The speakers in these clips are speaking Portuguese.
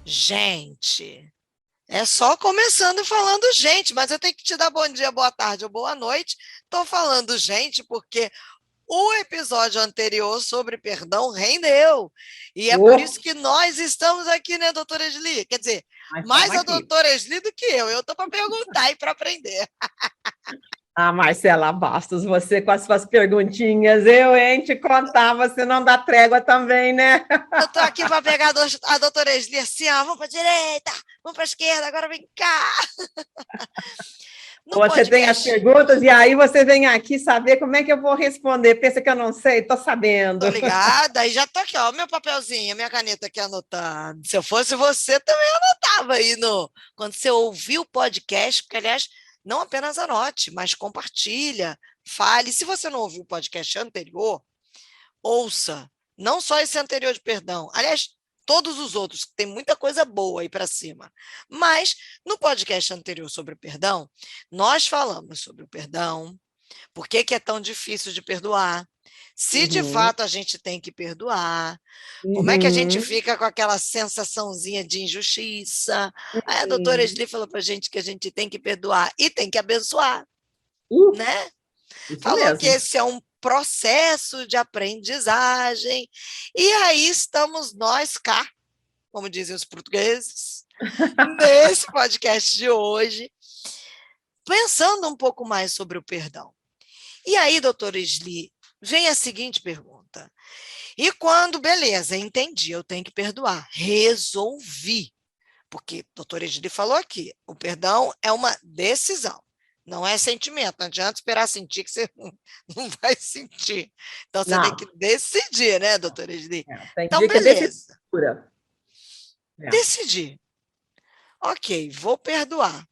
Gente, é só começando falando gente, mas eu tenho que te dar bom dia, boa tarde ou boa noite. Estou falando gente porque o episódio anterior sobre perdão rendeu. E é por isso que nós estamos aqui, né, doutora Esli? Quer dizer, Nós estamos mais a aqui. doutora Esli do que eu. Eu estou para perguntar e para aprender. Ah, Marcela Bastos, você com as suas perguntinhas, eu, hein, te contar, você não dá trégua também, né? Eu estou aqui para pegar a doutora Esli assim, ó, vamos para a direita, vamos para a esquerda, agora vem cá. No Você tem as podcast, perguntas e aí você vem aqui saber como é que eu vou responder. Pensa que eu não sei? Estou sabendo. tô ligada, e já tô aqui, ó, meu papelzinho, minha caneta aqui anotando. Se eu fosse você, também anotava aí no... Quando você ouvir o podcast, porque, aliás, não apenas anote, mas compartilha, fale. Se você não ouviu o podcast anterior, ouça. Não só esse anterior de perdão. Aliás, todos os outros, que tem muita coisa boa aí para cima. Mas, no podcast anterior sobre o perdão, nós falamos sobre o perdão, por que é tão difícil de perdoar, se de Uhum, fato a gente tem que perdoar, como é que a gente uhum, fica com aquela sensaçãozinha de injustiça. Aí a doutora uhum. Esli falou para a gente que a gente tem que perdoar e tem que abençoar, Uh, né? isso Falou que mesmo. esse é um processo de aprendizagem. E aí estamos nós cá, como dizem os portugueses, nesse podcast de hoje, pensando um pouco mais sobre o perdão. E aí, doutora Esli, vem a seguinte pergunta. E quando, beleza, entendi, eu tenho que perdoar, resolvi. Porque o doutor Esli falou aqui, o perdão é uma decisão, não é sentimento. Não adianta esperar sentir que você não vai sentir. Então, você tem Não, que decidir, né, doutor Esli? tem Então, dia que é beleza, decisura. É. decidi. Ok, vou perdoar.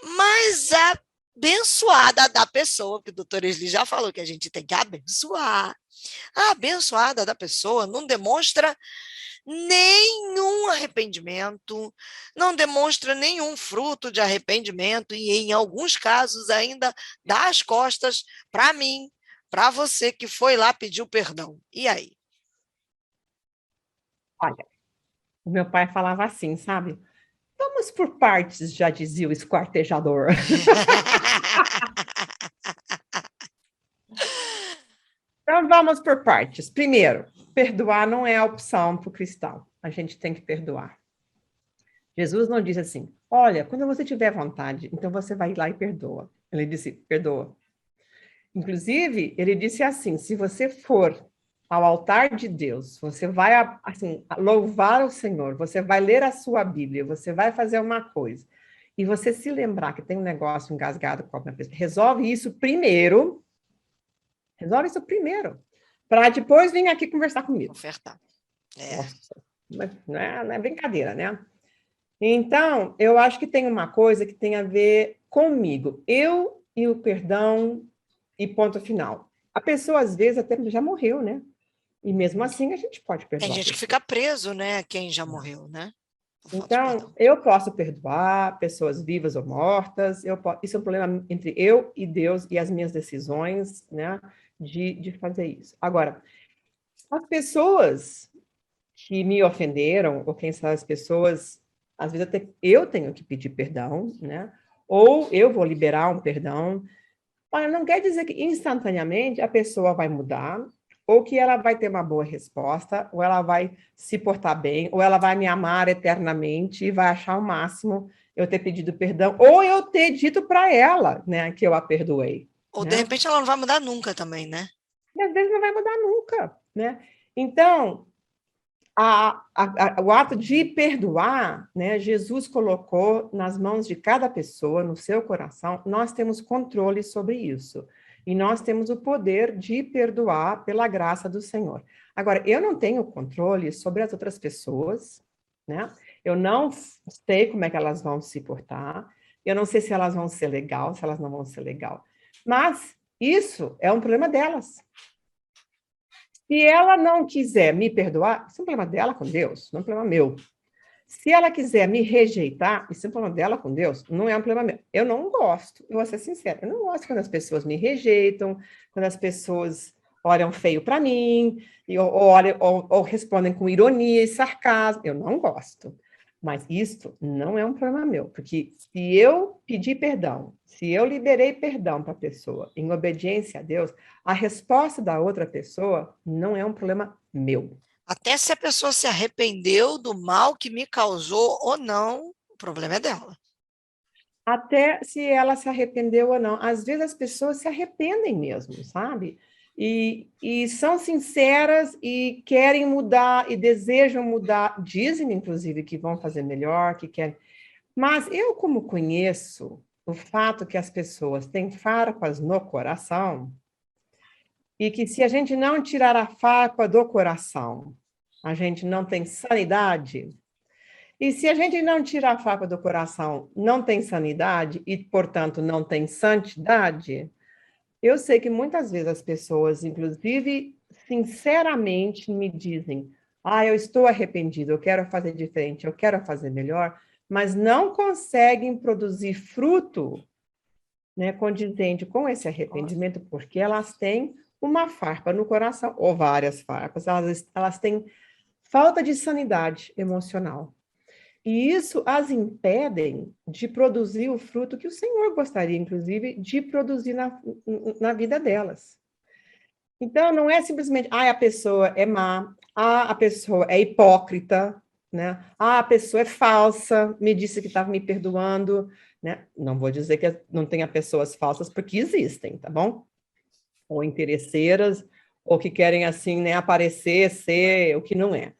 Mas a abençoada da pessoa, porque o doutor Esli já falou que a gente tem que abençoar. A abençoada da pessoa não demonstra nenhum arrependimento, não demonstra nenhum fruto de arrependimento e, em alguns casos, ainda dá as costas para mim, para você que foi lá pedir o perdão. E aí? Olha, o meu pai falava assim, sabe? Vamos por partes, já dizia o esquartejador. Então, vamos por partes. Primeiro, perdoar não é a opção para o cristão. A gente tem que perdoar. Jesus não disse assim, olha, quando você tiver vontade, então você vai lá e perdoa. Ele disse, perdoa. Inclusive, ele disse assim, se você for ao altar de Deus, você vai assim, louvar o Senhor, você vai ler a sua Bíblia, você vai fazer uma coisa, e você se lembrar que tem um negócio engasgado com alguma pessoa, resolve isso primeiro, para depois vir aqui conversar comigo. Ofertar. É. Nossa, não é brincadeira, né? Então, eu acho que tem uma coisa que tem a ver comigo. Eu e o perdão e ponto final. A pessoa, às vezes, até já morreu, né? E mesmo assim, a gente pode Tem perdoar a gente que pessoa. fica preso, né? Quem já morreu, né? Por falta de Então, perdão. eu posso perdoar pessoas vivas ou mortas. Isso é um problema entre eu e Deus e as minhas decisões, né? De fazer isso. Agora, as pessoas que me ofenderam, ou quem sabe as pessoas, às vezes até eu tenho que pedir perdão, né? Ou eu vou liberar um perdão. Olha, não quer dizer que instantaneamente a pessoa vai mudar, ou que ela vai ter uma boa resposta, ou ela vai se portar bem, ou ela vai me amar eternamente e vai achar o máximo eu ter pedido perdão, ou eu ter dito para ela, né, que eu a perdoei, Ou, de né? repente, ela não vai mudar nunca também, né? E às vezes não vai mudar nunca, né? Então, o ato de perdoar, né, Jesus colocou nas mãos de cada pessoa, no seu coração, nós temos controle sobre isso. E nós temos o poder de perdoar pela graça do Senhor. Agora, eu não tenho controle sobre as outras pessoas, né? Eu não sei como é que elas vão se portar, eu não sei se elas vão ser legal, se elas não vão ser legal. Mas isso é um problema delas. Se ela não quiser me perdoar, isso é um problema dela com Deus, não é um problema meu. Se ela quiser me rejeitar, isso é um problema dela com Deus, não é um problema meu. Eu não gosto, eu vou ser sincera, eu não gosto quando as pessoas me rejeitam, quando as pessoas olham feio para mim, ou respondem com ironia e sarcasmo. Eu não gosto. Mas isso não é um problema meu, porque se eu pedir perdão, se eu liberei perdão para a pessoa em obediência a Deus, a resposta da outra pessoa não é um problema meu. Até se a pessoa se arrependeu do mal que me causou ou não, o problema é dela. Até se ela se arrependeu ou não. Às vezes as pessoas se arrependem mesmo, sabe? E são sinceras e querem mudar e desejam mudar. Dizem, inclusive, que vão fazer melhor, que querem. Mas eu, como conheço o fato que as pessoas têm farpas no coração, e que se a gente não tirar a farpa do coração, a gente não tem sanidade. E se a gente não tirar a farpa do coração, não tem sanidade e, portanto, não tem santidade, eu sei que muitas vezes as pessoas, inclusive, sinceramente me dizem: eu estou arrependido, eu quero fazer diferente, eu quero fazer melhor, mas não conseguem produzir fruto, né, condizente com esse arrependimento, porque elas têm uma farpa no coração, ou várias farpas, elas têm falta de sanidade emocional. E isso as impedem de produzir o fruto que o Senhor gostaria, inclusive, de produzir na vida delas. Então, não é simplesmente, a pessoa é má, a pessoa é hipócrita, né? A pessoa é falsa, me disse que estava me perdoando, né? Não vou dizer que não tenha pessoas falsas, porque existem, tá bom? Ou interesseiras, ou que querem, assim, né, aparecer, ser o que não é.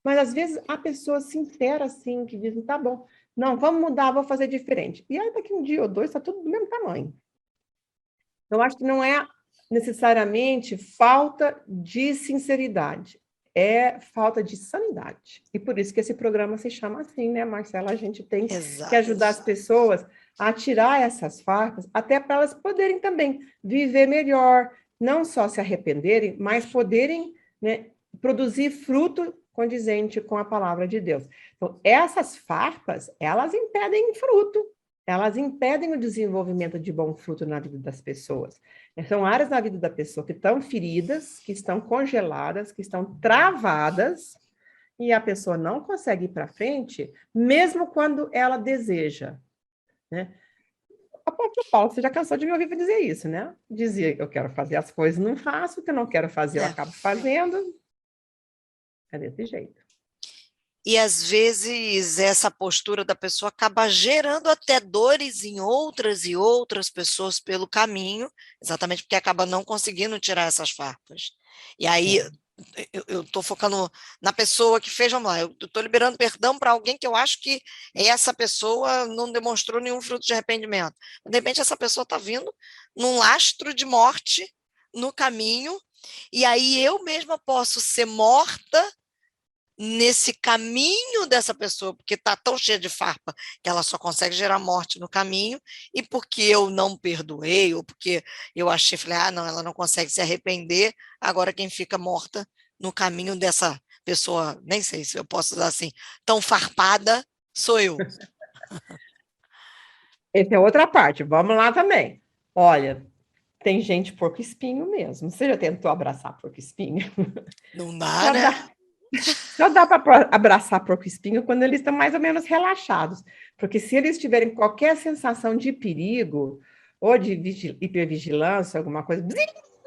Mas, às vezes, há pessoas sinceras, assim, que dizem, tá bom, não, vamos mudar, vou fazer diferente. E aí, daqui um dia ou dois, está tudo do mesmo tamanho. Eu acho que não é necessariamente falta de sinceridade, é falta de sanidade. E por isso que esse programa se chama assim, né, Marcela? A gente tem que Exato. ajudar as pessoas a tirar essas farpas, até para elas poderem também viver melhor, não só se arrependerem, mas poderem, né, produzir fruto condizente com a palavra de Deus. Então, essas farpas, elas impedem fruto, elas impedem o desenvolvimento de bom fruto na vida das pessoas. São áreas da vida da pessoa que estão feridas, que estão congeladas, que estão travadas, e a pessoa não consegue ir para frente, mesmo quando ela deseja, né? O apóstolo Paulo, você já cansou de me ouvir dizer isso, né? Dizia, eu quero fazer as coisas, não faço, o que eu não quero fazer, eu É. acabo fazendo. É desse jeito. E às vezes essa postura da pessoa acaba gerando até dores em outras e outras pessoas pelo caminho, exatamente porque acaba não conseguindo tirar essas farpas. E aí eu estou focando na pessoa que fez, vamos lá, eu estou liberando perdão para alguém que eu acho que essa pessoa não demonstrou nenhum fruto de arrependimento. De repente essa pessoa está vindo num lastro de morte no caminho, e aí eu mesma posso ser morta nesse caminho dessa pessoa, porque está tão cheia de farpa que ela só consegue gerar morte no caminho, e porque eu não perdoei, ou porque eu achei, falei, não, ela não consegue se arrepender, agora quem fica morta no caminho dessa pessoa, nem sei se eu posso usar assim, tão farpada, sou eu. Essa é outra parte, vamos lá também. Olha, tem gente porco-espinho mesmo. Você já tentou abraçar porco-espinho? Não dá, Só né? dá, só dá para abraçar porco-espinho quando eles estão mais ou menos relaxados. Porque se eles tiverem qualquer sensação de perigo, ou de hipervigilância, alguma coisa,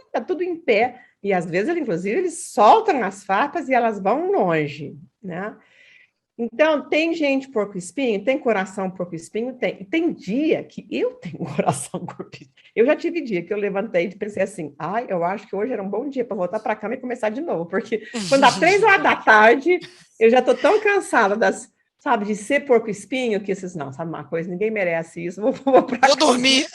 está tudo em pé. E às vezes, inclusive, eles soltam as farpas e elas vão longe, né? Então, tem gente porco-espinho, tem coração porco-espinho, tem. Tem dia que eu tenho coração porco-espinho. Eu já tive dia que eu levantei e pensei assim, eu acho que hoje era um bom dia para voltar para a cama e começar de novo, porque quando dá 3 horas da tarde, eu já estou tão cansada sabe, de ser porco-espinho, que esses, não, sabe uma coisa, ninguém merece isso, vou para Vou cama, dormir.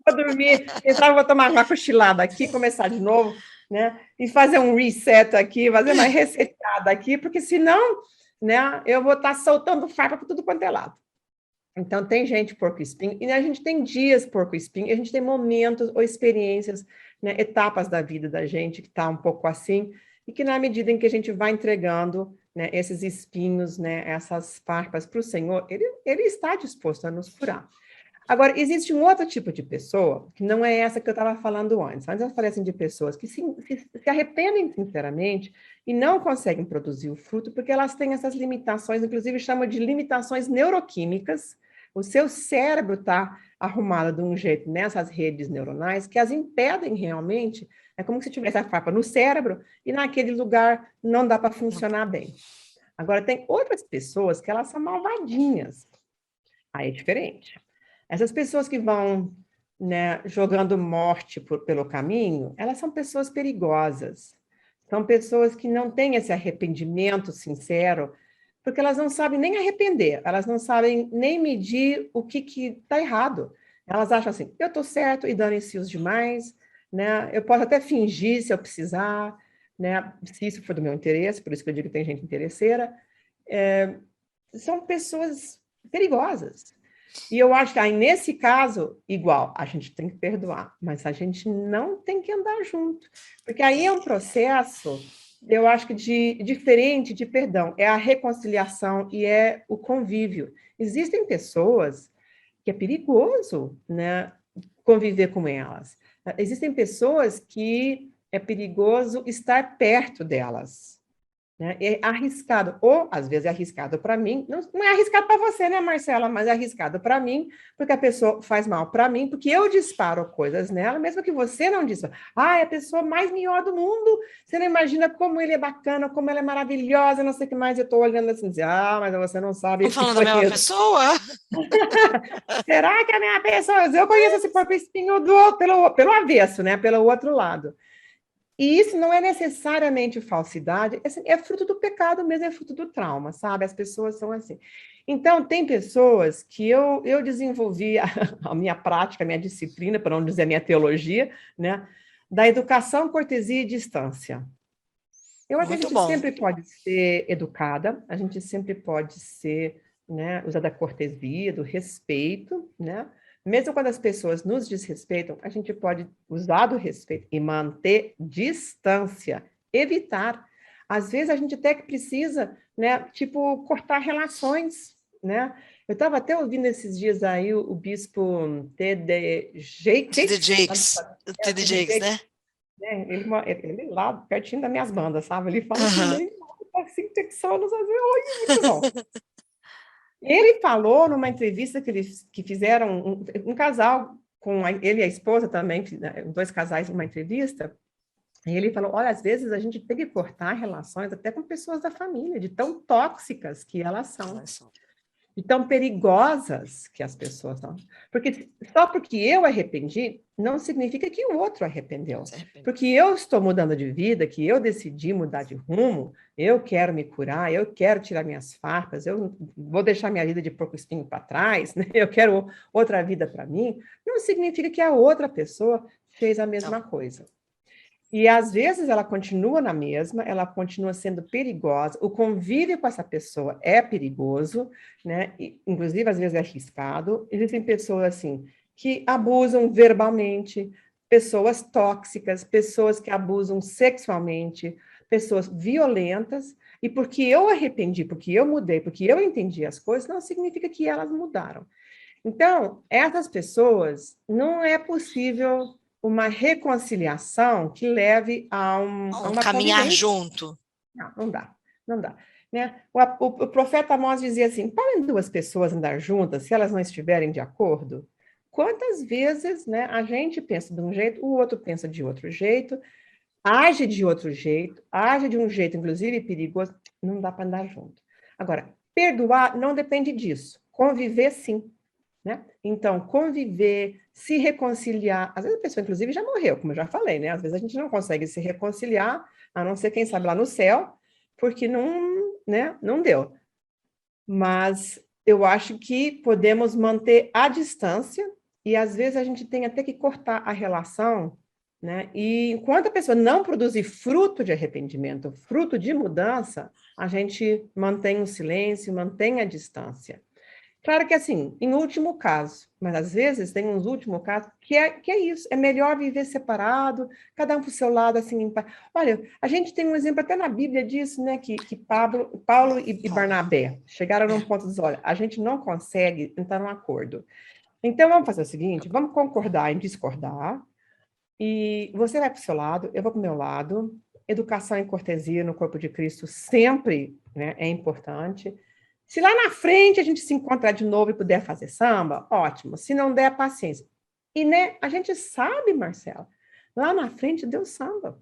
vou dormir, então vou tomar uma cochilada aqui, começar de novo, né, e fazer um reset aqui, fazer uma resetada aqui, porque senão, né, eu vou estar soltando farpa para tudo quanto é lado. Então, tem gente porco-espinho, e a gente tem dias porco-espinho, a gente tem momentos ou experiências, né, etapas da vida da gente que está um pouco assim, e que na medida em que a gente vai entregando, né, esses espinhos, né, essas farpas para o Senhor, ele está disposto a nos curar. Agora, existe um outro tipo de pessoa, que não é essa que eu estava falando antes. Antes eu falei assim de pessoas que se arrependem sinceramente e não conseguem produzir o fruto porque elas têm essas limitações, inclusive chama de limitações neuroquímicas. O seu cérebro está arrumado de um jeito nessas redes neuronais que as impedem realmente. É como se tivesse a farpa no cérebro e naquele lugar não dá para funcionar bem. Agora, tem outras pessoas que elas são malvadinhas. Aí é diferente. Essas pessoas que vão, né, jogando morte pelo caminho, elas são pessoas perigosas. São pessoas que não têm esse arrependimento sincero, porque elas não sabem nem arrepender, elas não sabem nem medir o que está errado. Elas acham assim, eu estou certo e dane-se os demais, né? Eu posso até fingir se eu precisar, né? Se isso for do meu interesse, por isso que eu digo que tem gente interesseira. São pessoas perigosas. E eu acho que aí, nesse caso, igual, a gente tem que perdoar, mas a gente não tem que andar junto. Porque aí é um processo, eu acho que diferente de perdão, é a reconciliação e é o convívio. Existem pessoas que é perigoso, né, conviver com elas. Existem pessoas que é perigoso estar perto delas. Né? É arriscado, ou às vezes é arriscado para mim, não é arriscado para você, né, Marcela, mas é arriscado para mim, porque a pessoa faz mal para mim, porque eu disparo coisas nela, mesmo que você não dispara. Ah, é a pessoa mais melhor do mundo, você não imagina como ele é bacana, como ela é maravilhosa, não sei o que mais, eu estou olhando assim, mas você não sabe, eu Estão te falando da mesma conheço. pessoa? Será que é a minha pessoa? Eu conheço esse porco espinho pelo avesso, né, pelo outro lado. E isso não é necessariamente falsidade, é fruto do pecado mesmo, é fruto do trauma, sabe? As pessoas são assim. Então, tem pessoas que eu desenvolvi a minha prática, a minha disciplina, para não dizer a minha teologia, né? Da educação, cortesia e distância. Eu acho que a Muito gente bom. sempre pode ser educada, a gente sempre pode ser, né, usar da cortesia, do respeito, né? Mesmo quando as pessoas nos desrespeitam, a gente pode usar do respeito e manter distância, evitar. Às vezes a gente até que precisa, né, tipo, cortar relações, né? Eu estava até ouvindo esses dias aí o bispo T.D. TD Jakes, Jakes. TD T.D. Jakes, Jakes, né? né? Ele lá pertinho das minhas bandas, sabe? Ele fala assim, Uhum. bem, 5 texanos, às vezes, oi, muito bom. Ele falou numa entrevista que fizeram um casal, ele e a esposa também, né, 2 casais numa entrevista, e ele falou, olha, às vezes a gente tem que cortar relações até com pessoas da família, de tão tóxicas que elas são. De tão perigosas que as pessoas são. Porque só porque eu arrependi, não significa que o outro arrependeu. Porque eu estou mudando de vida, que eu decidi mudar de rumo, eu quero me curar, eu quero tirar minhas farpas, eu vou deixar minha vida de porco espinho para trás, né? Eu quero outra vida para mim, não significa que a outra pessoa fez a mesma coisa. E às vezes ela continua na mesma, ela continua sendo perigosa, o convívio com essa pessoa é perigoso, né? E, inclusive, às vezes é arriscado. Existem pessoas assim que abusam verbalmente, pessoas tóxicas, pessoas que abusam sexualmente, pessoas violentas, e porque eu arrependi, porque eu mudei, porque eu entendi as coisas, não significa que elas mudaram. Então, essas pessoas, não é possível uma reconciliação que leve a uma Caminhar convivência. junto. Não dá, não dá. Né? O profeta Amós dizia assim, podem 2 pessoas andar juntas se elas não estiverem de acordo? Quantas vezes, né, a gente pensa de um jeito, o outro pensa de outro jeito, age de outro jeito, age de um jeito, inclusive, perigoso, não dá para andar junto. Agora, perdoar não depende disso. Conviver, sim. Né? Então, conviver, se reconciliar. Às vezes a pessoa, inclusive, já morreu, como eu já falei, né? Às vezes a gente não consegue se reconciliar, a não ser, quem sabe, lá no céu, porque não, né, não deu. Mas eu acho que podemos manter a distância e, às vezes, a gente tem até que cortar a relação, né? E enquanto a pessoa não produzir fruto de arrependimento, fruto de mudança, a gente mantém o silêncio, mantém a distância. Claro que assim, em último caso, mas às vezes tem uns últimos casos que é isso, é melhor viver separado, cada um para o seu lado, assim, em paz. Olha, a gente tem um exemplo até na Bíblia disso, né, que Paulo e Barnabé chegaram num ponto de dizer, olha, a gente não consegue entrar num acordo. Então, vamos fazer o seguinte, vamos concordar em discordar, e você vai para o seu lado, eu vou para o meu lado. Educação e cortesia no corpo de Cristo sempre, né, é importante. Se lá na frente a gente se encontrar de novo e puder fazer samba, ótimo. Se não der, paciência. E, né, a gente sabe, Marcela, lá na frente deu samba,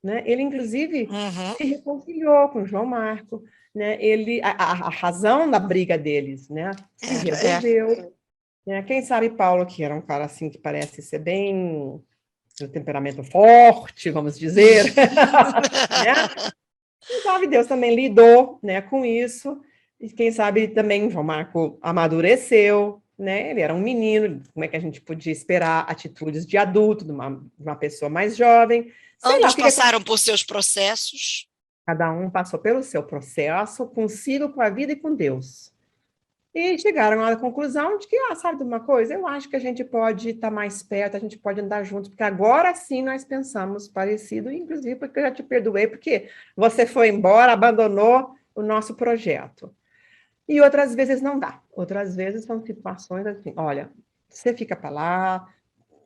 né? Ele, inclusive, Uhum. se reconciliou com João Marco, né? A razão da briga deles, né, se resolveu. Né? Quem sabe Paulo, que era um cara assim que parece ser bem de temperamento forte, vamos dizer, né? Quem sabe Deus também lidou, né, com isso, e quem sabe também João Marco amadureceu, né? Ele era um menino, como é que a gente podia esperar atitudes de adulto, de uma pessoa mais jovem? Sei lá, Ambos o que passaram por seus processos. cada um passou pelo seu processo, consigo, com a vida e com Deus. E chegaram à conclusão de que, sabe de uma coisa? Eu acho que a gente pode estar mais perto, a gente pode andar juntos, porque agora sim nós pensamos parecido, inclusive porque eu já te perdoei, porque você foi embora, abandonou o nosso projeto. E outras vezes não dá. Outras vezes são situações assim, olha, você fica para lá,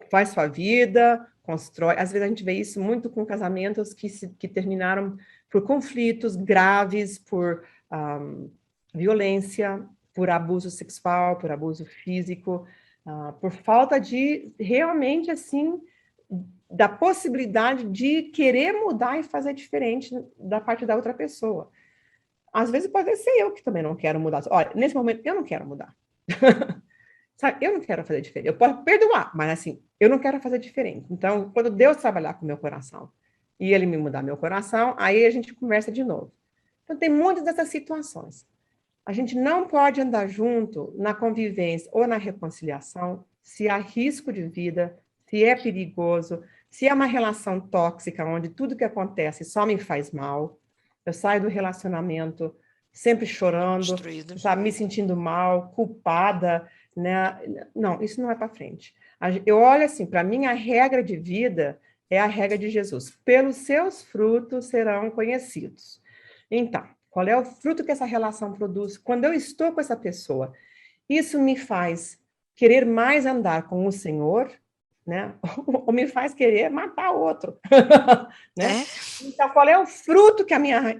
faz sua vida, constrói. Às vezes a gente vê isso muito com casamentos que terminaram por conflitos graves, por violência, por abuso sexual, por abuso físico, por falta de realmente assim da possibilidade de querer mudar e fazer diferente da parte da outra pessoa. Às vezes pode ser eu que também não quero mudar. Olha, nesse momento eu não quero mudar. Sabe, eu não quero fazer diferente. Eu posso perdoar, mas assim, eu não quero fazer diferente. Então, quando Deus trabalhar com o meu coração e Ele me mudar meu coração, aí a gente conversa de novo. Então, tem muitas dessas situações. A gente não pode andar junto na convivência ou na reconciliação se há risco de vida, se é perigoso, se é uma relação tóxica, onde tudo que acontece só me faz mal. Eu saio do relacionamento sempre chorando, Destruído. sabe, me sentindo mal, culpada, né? Não, isso não é para frente. Eu olho assim, para mim a regra de vida é a regra de Jesus. Pelos seus frutos serão conhecidos. Então, qual é o fruto que essa relação produz? Quando eu estou com essa pessoa, isso me faz querer mais andar com o Senhor, né? Ou me faz querer matar outro, né? É? Então, qual é o fruto que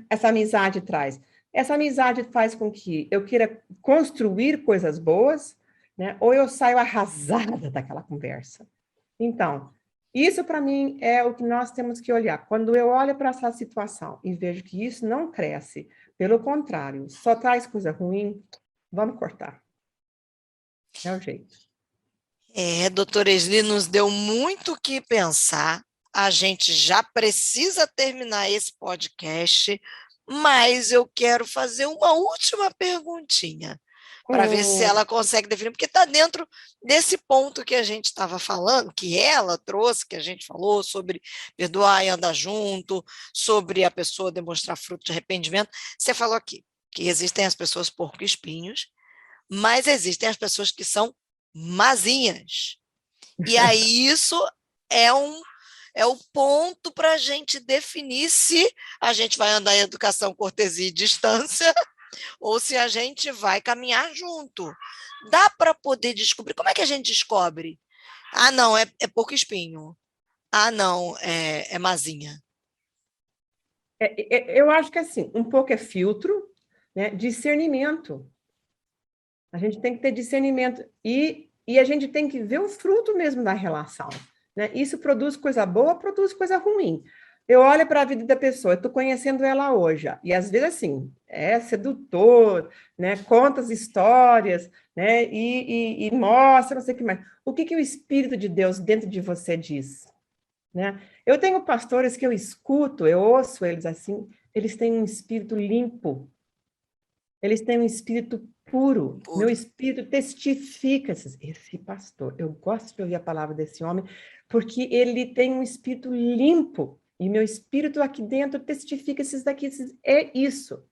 essa amizade traz? Essa amizade faz com que eu queira construir coisas boas, né? Ou eu saio arrasada daquela conversa. Então, isso para mim é o que nós temos que olhar. Quando eu olho para essa situação e vejo que isso não cresce, pelo contrário, só traz coisa ruim, vamos cortar. É o jeito. Doutora Esli, nos deu muito o que pensar. A gente já precisa terminar esse podcast, mas eu quero fazer uma última perguntinha para ver se Hum, ela consegue definir, porque está dentro desse ponto que a gente estava falando, que ela trouxe, que a gente falou sobre perdoar e andar junto, sobre a pessoa demonstrar fruto de arrependimento. Você falou aqui que existem as pessoas porco-espinhos, mas existem as pessoas que são mazinhas. E aí isso é o ponto para a gente definir se a gente vai andar em educação, cortesia e distância ou se a gente vai caminhar junto. Dá para poder descobrir. Como é que a gente descobre? Ah, não, é pouco espinho. Ah, não, é mazinha. eu acho que assim, um pouco é filtro, né? Discernimento. A gente tem que ter discernimento e a gente tem que ver o fruto mesmo da relação, né? Isso produz coisa boa, produz coisa ruim. Eu olho para a vida da pessoa, eu estou conhecendo ela hoje, e às vezes assim, é sedutor, né? Conta as histórias, né? E mostra, não sei o que mais. O que o Espírito de Deus dentro de você diz, né? Eu tenho pastores que eu escuto, eu ouço eles assim, eles têm um espírito limpo, eles têm um espírito puro. Meu Puro. espírito testifica. Esse pastor, eu gosto de ouvir a palavra desse homem, porque ele tem um espírito limpo. E meu espírito aqui dentro testifica é isso.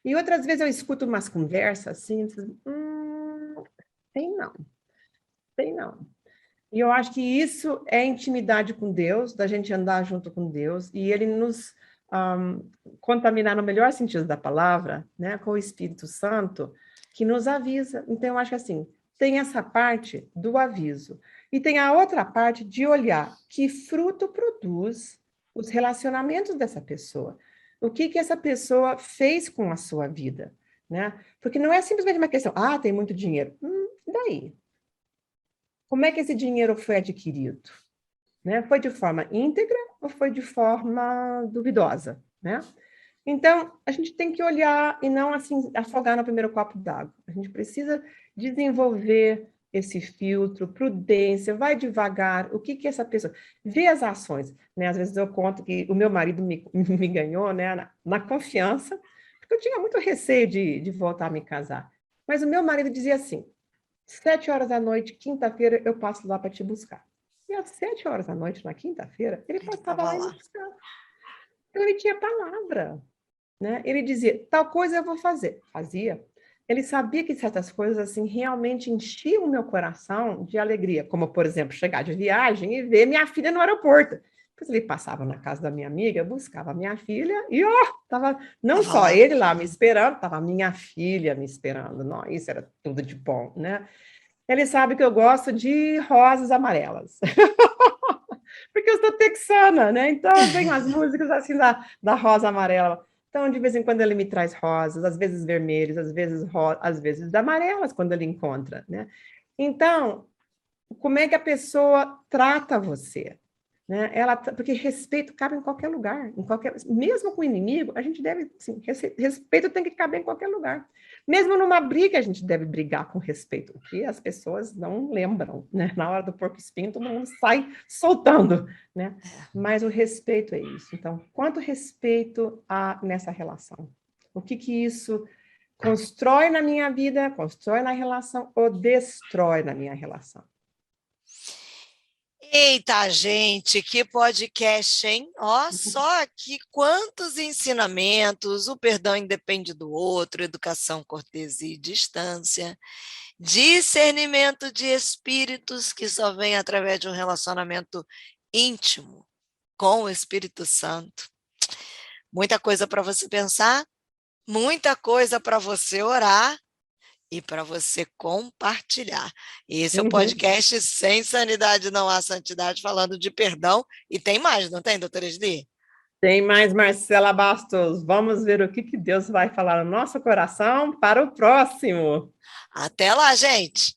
E outras vezes eu escuto umas conversas assim, tem não, tem não. E eu acho que isso é intimidade com Deus, da gente andar junto com Deus, e Ele nos contaminar no melhor sentido da palavra, né, com o Espírito Santo, que nos avisa. Então, eu acho que assim, tem essa parte do aviso. E tem a outra parte de olhar que fruto produz os relacionamentos dessa pessoa. O que essa pessoa fez com a sua vida, né? Porque não é simplesmente uma questão, tem muito dinheiro. E daí? Como é que esse dinheiro foi adquirido? Né? Foi de forma íntegra ou foi de forma duvidosa, né? Então, a gente tem que olhar e não, assim, afogar no primeiro copo d'água. A gente precisa desenvolver esse filtro, prudência, vai devagar. O que essa pessoa... Vê as ações, né? Às vezes eu conto que o meu marido me ganhou, né, na confiança, porque eu tinha muito receio de voltar a me casar. Mas o meu marido dizia assim, 7 horas da noite, quinta-feira, eu passo lá para te buscar. E às 7 horas da noite, na quinta-feira, ele passava lá e me buscava. Então, ele tinha palavra, né? Ele dizia, tal coisa eu vou fazer. Fazia. Ele sabia que certas coisas, assim, realmente enchiam o meu coração de alegria, como, por exemplo, chegar de viagem e ver minha filha no aeroporto. Depois ele passava na casa da minha amiga, buscava a minha filha e, estava não Tava só lá. ele lá me esperando, estava a minha filha me esperando. Não, isso era tudo de bom, né? Ele sabe que eu gosto de rosas amarelas. Porque eu sou texana, né? Então eu tenho as músicas assim da rosa amarela. Então, de vez em quando ele me traz rosas, às vezes vermelhos, às vezes amarelas, quando ele encontra, né? Então, como é que a pessoa trata você? Né? Porque respeito cabe em qualquer lugar, mesmo com o inimigo, a gente deve, sim, respeito tem que caber em qualquer lugar. Mesmo numa briga, a gente deve brigar com respeito, o que as pessoas não lembram, né? Na hora do porco-espinho, todo mundo sai soltando, né? Mas o respeito é isso. Então, quanto respeito há nessa relação? O que isso constrói na minha vida, constrói na relação ou destrói na minha relação? Eita, gente, que podcast, hein? Ó, só aqui quantos ensinamentos, o perdão independe do outro, educação, cortesia e distância, discernimento de espíritos que só vem através de um relacionamento íntimo com o Espírito Santo. Muita coisa para você pensar, muita coisa para você orar e para você compartilhar. Esse é o podcast Sem Sanidade Não Há Santidade, falando de perdão. E tem mais, não tem, doutora Esli? Tem mais, Marcela Bastos. Vamos ver o que Deus vai falar no nosso coração para o próximo. Até lá, gente!